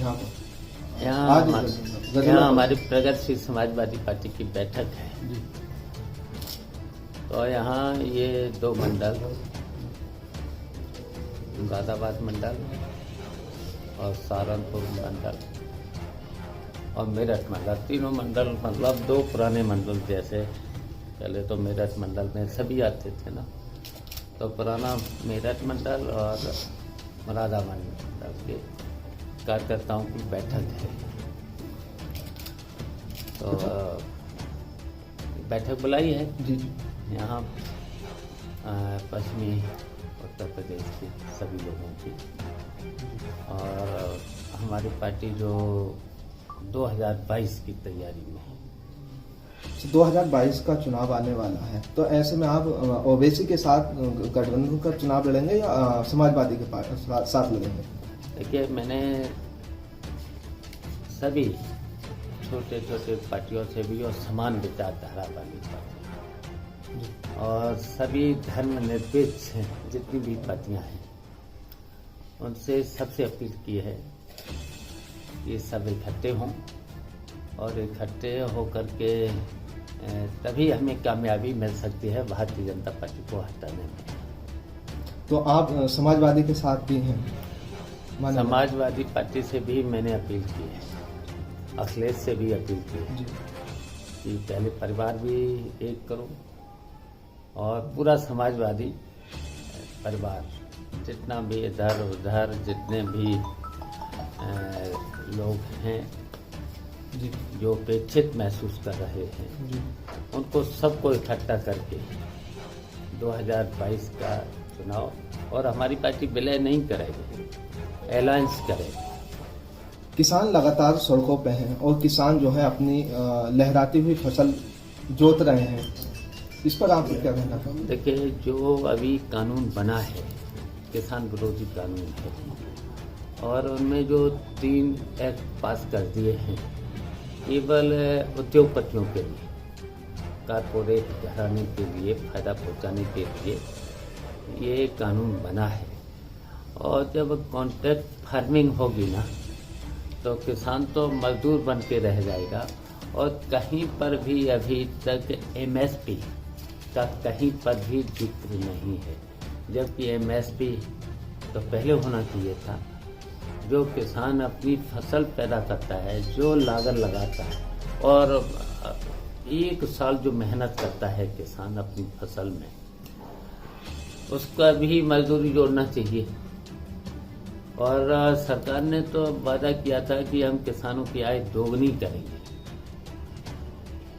यहाँ पर? यहाँ हमारी प्रगतिशील समाजवादी पार्टी की बैठक है जी। तो यहाँ ये 2 मंडल, मुरादाबाद मंडल और सहारनपुर मंडल और मेरठ मंडल, तीनों मंडल मतलब 2 पुराने मंडल जैसे पहले तो मेरठ मंडल में सभी आते थे ना, तो पुराना मेरठ मंडल और मुरादाबाद मंडल के कार्यकर्ताओं की बैठक है। तो बैठक बुलाई है जी। यहाँ पश्चिमी उत्तर प्रदेश के सभी लोगों की, और हमारी पार्टी जो 2022 की तैयारी में है। 2022 का चुनाव आने वाला है, तो ऐसे में आप ओवैसी के साथ गठबंधन का चुनाव लड़ेंगे या समाजवादी के साथ लड़ेंगे? देखिए, मैंने सभी छोटे छोटे पार्टियों से भी और समान विचारधारा वाली पार्टी और सभी धर्मनिरपेक्ष जितनी भी पार्टियां हैं उनसे सबसे अपील की है कि सब इकट्ठे हों और इकट्ठे होकर के तभी हमें कामयाबी मिल सकती है भारतीय जनता पार्टी को हटाने में। तो आप समाजवादी के साथ भी हैं? समाजवादी पार्टी से भी मैंने अपील की है, अखिलेश से भी अपील की है कि पहले परिवार भी एक करो और पूरा समाजवादी परिवार जितना भी इधर उधर जितने भी लोग हैं जी। जो उपेक्षित महसूस कर रहे हैं जी। उनको सबको इकट्ठा करके 2022 का चुनाव, और हमारी पार्टी विलय नहीं करेगी, अलायंस करेगी। किसान लगातार सड़कों पे हैं और किसान जो है अपनी लहराती हुई फसल जोत रहे हैं, इस पर आप क्या कहना चाहेंगे? देखिए, जो अभी कानून बना है किसान विरोधी कानून है, और उनमें जो 3 एक्ट पास कर दिए हैं केवल उद्योगपतियों के लिए, कारपोरेट घराने के लिए फायदा पहुंचाने के लिए ये कानून बना है। और जब कॉन्ट्रैक्ट फार्मिंग होगी ना तो किसान तो मजदूर बन के रह जाएगा, और कहीं पर भी अभी तक एमएसपी का कहीं पर भी जिक्र नहीं है, जबकि एमएसपी तो पहले होना चाहिए था। जो किसान अपनी फसल पैदा करता है, जो लागत लगाता है और 1 साल जो मेहनत करता है किसान अपनी फसल में, उसका भी मजदूरी जोड़ना चाहिए। और सरकार ने तो वादा किया था कि हम किसानों की आय दोगुनी करेंगे।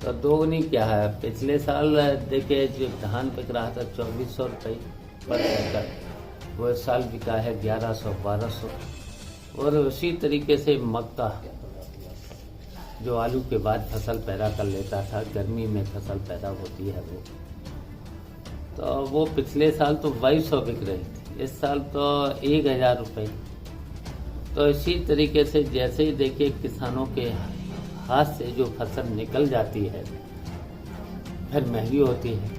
तो दोगुनी क्या है? पिछले साल देखिए जो धान बिक रहा था 2400 रुपये पर एकड़, वो इस साल बिका है 1100-1200। और उसी तरीके से मक्का जो आलू के बाद फसल पैदा कर लेता था, गर्मी में फसल पैदा होती है वो, तो वो पिछले साल तो 2200 बिक रही थी, इस साल तो 1000 रुपये। तो इसी तरीके से जैसे ही देखिए किसानों के हाथ से जो फसल निकल जाती है फिर महंगी होती है।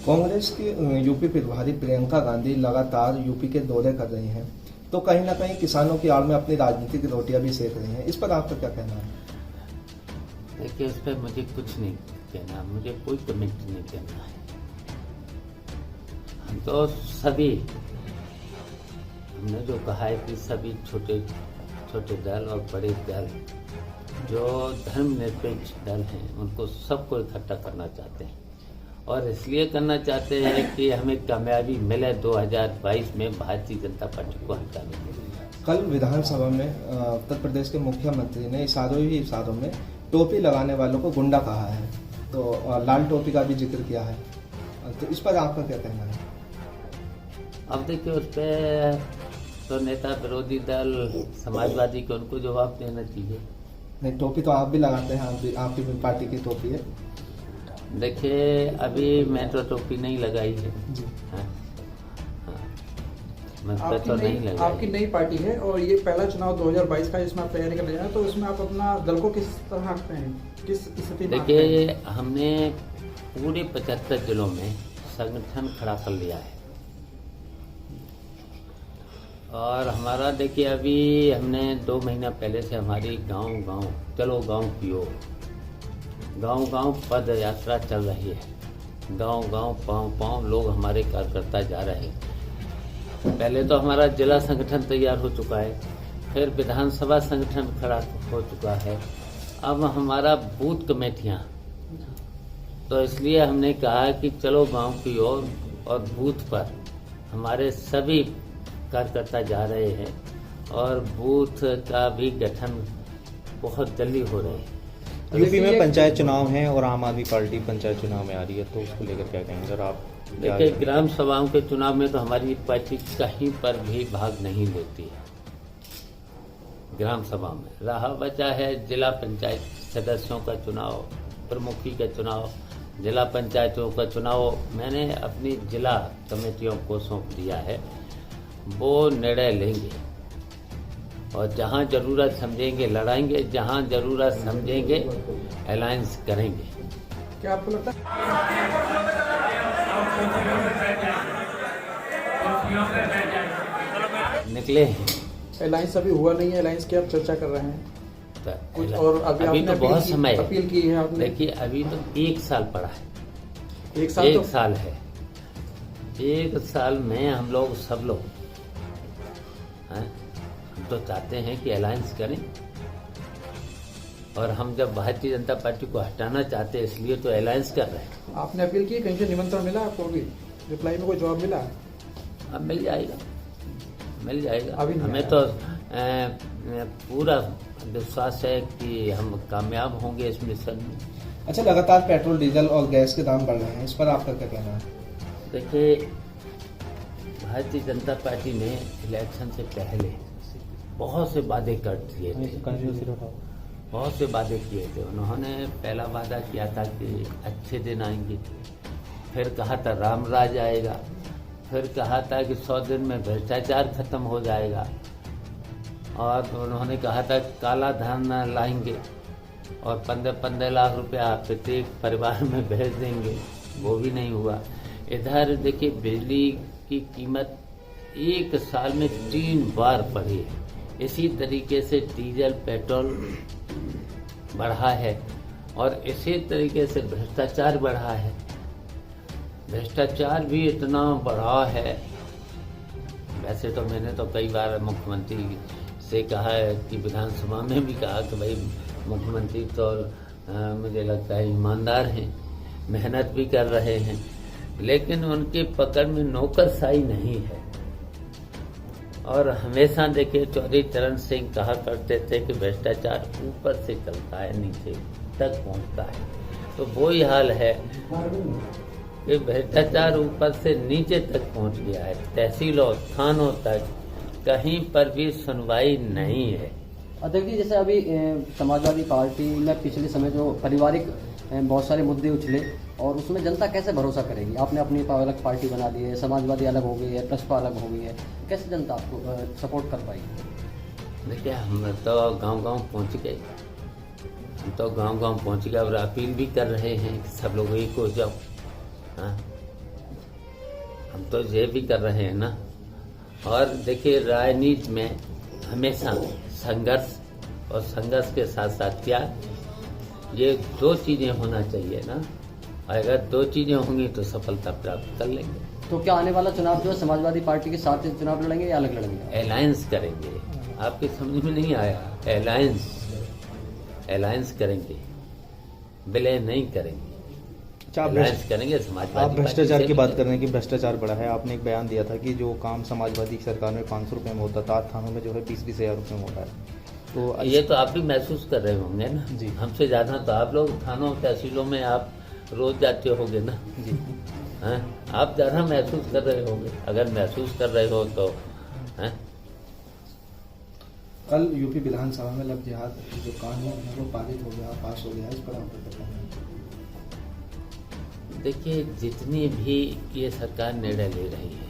कांग्रेस की यूपी प्रभारी प्रियंका गांधी लगातार यूपी के दौरे कर रही हैं, तो कहीं ना कहीं किसानों की आड़ में अपनी राजनीतिक रोटियां भी सेक रही हैं, इस पर आपका क्या कहना है? देखिए, उस पर मुझे कुछ नहीं कहना, मुझे कोई कमेंट नहीं करना है। हम तो सभी, हमने जो कहा है कि सभी छोटे छोटे दल और बड़े दल जो धर्मनिरपेक्ष दल हैं उनको सबको इकट्ठा करना चाहते हैं, और इसलिए करना चाहते हैं कि हमें कामयाबी मिले 2022 में भारतीय जनता पार्टी को हटाने के लिए। कल विधानसभा में उत्तर प्रदेश के मुख्यमंत्री ने इशारों में टोपी लगाने वालों को गुंडा कहा है, तो लाल टोपी का भी जिक्र किया है, तो इस पर आपका क्या कहना है? अब देखिए, उस पर तो नेता विरोधी दल समाजवादी को उनको जवाब देना चाहिए। नहीं, टोपी तो आप भी लगाते हैं, आपकी भी पार्टी की टोपी है। देखिए, अभी मैं तो टोपी नहीं लगाई है जी। हाँ, मैं तो नहीं लगाई। आपकी नई पार्टी है और ये पहला चुनाव 2022 का जिसमें आप तैयारी कर रहे हैं, तो इसमें आप अपना दल को किस तरह रखते हैं, किस स्थिति में? देखिए, हमने पूरे 75 जिलों में संगठन खड़ा कर लिया है, और हमारा देखिए अभी हमने 2 महीना पहले से हमारी गांव चलो गांव की ओर गांव पद यात्रा चल रही है। गांव पांव लोग हमारे कार्यकर्ता जा रहे हैं। पहले तो हमारा जिला संगठन तैयार हो चुका है, फिर विधानसभा संगठन खड़ा हो चुका है, अब हमारा बूथ कमेटियां। तो इसलिए हमने कहा कि चलो गांव की ओर और बूथ पर हमारे सभी कार्यकर्ता जा रहे हैं और बूथ का भी गठन बहुत जल्दी हो रहा है। यूपी में पंचायत चुनाव हैं और आम आदमी पार्टी पंचायत चुनाव में आ रही है, तो उसको लेकर क्या कहेंगे सर आप? देखिए ग्राम सभाओं के चुनाव में तो हमारी पार्टी कहीं पर भी भाग नहीं लेती है। ग्राम सभा में रहा बचा है जिला पंचायत सदस्यों का चुनाव, प्रमुखी का चुनाव, जिला पंचायतों का चुनाव मैंने अपनी जिला कमेटियों को सौंप दिया है। वो निर्णय लेंगे और जहां जरूरत समझेंगे लड़ाएंगे, जहां जरूरत समझेंगे अलायंस करेंगे। क्या आपको लगता है निकले हैं अलायंस अभी हुआ नहीं है? अलायंस की आप चर्चा कर रहे हैं कुछ, और अभी आपने तो बहुत समय अपील की है आपने? देखिए अभी तो 1 साल पड़ा है। एक साल तो साल है। 1 साल में हम लोग सब लोग हैं, हम तो चाहते हैं कि अलायंस करें और हम जब भारतीय जनता पार्टी को हटाना चाहते हैं इसलिए तो अलायंस कर रहे हैं। आपने अपील की, कहीं से निमंत्रण मिला आपको? अभी रिप्लाई में कोई जवाब मिला? अब मिल जाएगा अभी नहीं हमें आया। तो पूरा विश्वास है कि हम कामयाब होंगे इस मिशन में। अच्छा, लगातार पेट्रोल डीजल और गैस के दाम बढ़ रहे हैं, इस पर आपका क्या कहना है? देखिए भारतीय जनता पार्टी ने इलेक्शन से पहले बहुत से वादे कर दिए थे, बहुत से वादे किए थे। उन्होंने पहला वादा किया था कि अच्छे दिन आएंगे, फिर कहा था राम राज आएगा, फिर कहा था कि 100 दिन में भ्रष्टाचार खत्म हो जाएगा, और उन्होंने कहा था काला धन लाएंगे और 15 लाख रुपया प्रत्येक परिवार में भेज देंगे। वो भी नहीं हुआ। इधर देखिए बिजली की कीमत 1 साल में 3 बार बढ़ी है। इसी तरीके से डीजल पेट्रोल बढ़ा है और इसी तरीके से भ्रष्टाचार बढ़ा है। भ्रष्टाचार भी इतना बढ़ा है, वैसे तो मैंने तो कई बार मुख्यमंत्री से कहा है कि विधानसभा में भी कहा कि भाई मुख्यमंत्री तो मुझे लगता है ईमानदार हैं, मेहनत भी कर रहे हैं, लेकिन उनकी पकड़ में नौकरशाही नहीं है। और हमेशा देखिए चौधरी चरण सिंह कहा करते थे कि भ्रष्टाचार ऊपर से चलता है नीचे तक पहुंचता है, तो वही हाल है कि भ्रष्टाचार ऊपर से नीचे तक पहुंच गया है। तहसीलों थानों तक कहीं पर भी सुनवाई नहीं है। अध्यक्ष जी, जैसे अभी समाजवादी पार्टी में पिछले समय जो पारिवारिक बहुत सारे मुद्दे उछले और उसमें जनता कैसे भरोसा करेगी? आपने अपनी अलग पार्टी बना दी है, समाजवादी अलग हो गई है, प्रसपा अलग हो गई है, कैसे जनता आपको सपोर्ट कर पाएगी? देखिए हम तो गांव-गांव पहुंच गए, और अपील भी कर रहे हैं कि सब लोग एक हो जाओ। हाँ, हम तो ये भी कर रहे हैं ना। और देखिए राजनीति में हमेशा संघर्ष, और संघर्ष के साथ साथ क्या, ये 2 चीजें होना चाहिए ना। अगर 2 चीजें होंगी तो सफलता प्राप्त कर लेंगे। तो क्या आने वाला चुनाव जो है समाजवादी पार्टी के साथ चुनाव लड़ेंगे या अलग लड़ेंगे? अलायंस करेंगे। आपके समझ में नहीं आया? अलायंस करेंगे, विलय नहीं करेंगे, अलायंस करेंगे। समाजवादी आप भ्रष्टाचार की बात कर रहे हैं कि भ्रष्टाचार बढ़ा है। आपने एक बयान दिया था कि जो काम समाजवादी सरकार में 500 रुपये में होता था, थानों में जो है 20-20 हज़ार रुपये में होता है। तो ये तो आप भी महसूस कर रहे होंगे ना जी। हमसे ज्यादा तो आप लोग थानों तहसीलों में आप रोज जाते होंगे ना जी। हैं, आप ज्यादा महसूस कर रहे होंगे। अगर महसूस कर रहे हो तो हैं। कल यूपी विधानसभा में लव जिहाद जो कानून है वो पारित हो गया, पास हो गया, इस पर आपका क्या कहना है? देखिए जितनी भी ये सरकार निर्णय ले रही है,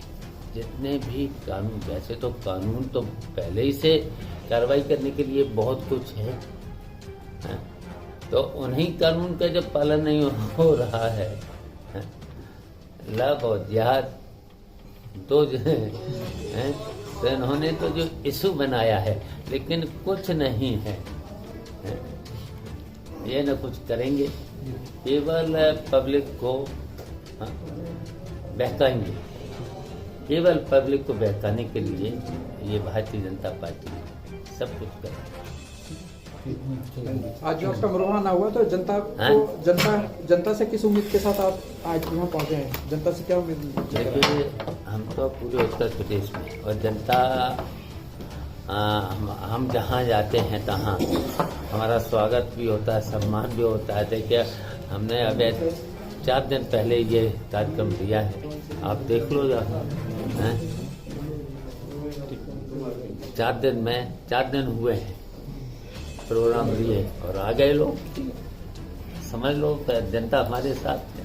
जितने भी कानून, वैसे तो कानून तो पहले ही से कार्रवाई करने के लिए बहुत कुछ है, तो उन्हीं कानून का जब पालन नहीं हो रहा है, लव और जिहाद 2 हैं, तो इन्होंने तो जो इशू बनाया है, लेकिन कुछ नहीं है, ये न कुछ करेंगे, केवल पब्लिक को बहकाएंगे। केवल पब्लिक को बहकाने के लिए ये भारतीय जनता पार्टी सब कुछ करेगी। आज जो आपका मरवाना हुआ तो जनता को जनता से किस उम्मीद के साथ आप आज यहाँ पहुँचे हैं? जनता से क्या उम्मीद? देखिए, हम तो पूरे उत्तर प्रदेश में, और जनता हम जहाँ जाते हैं तहाँ हमारा स्वागत भी होता है, सम्मान भी होता है। देखिए, हमने अभी 4 दिन पहले ये कार्यक्रम दिया है, आप देख लो जाकर। 4 दिन हुए हैं प्रोग्राम दिए और आ गए लोग। समझ लो, जनता हमारे साथ है।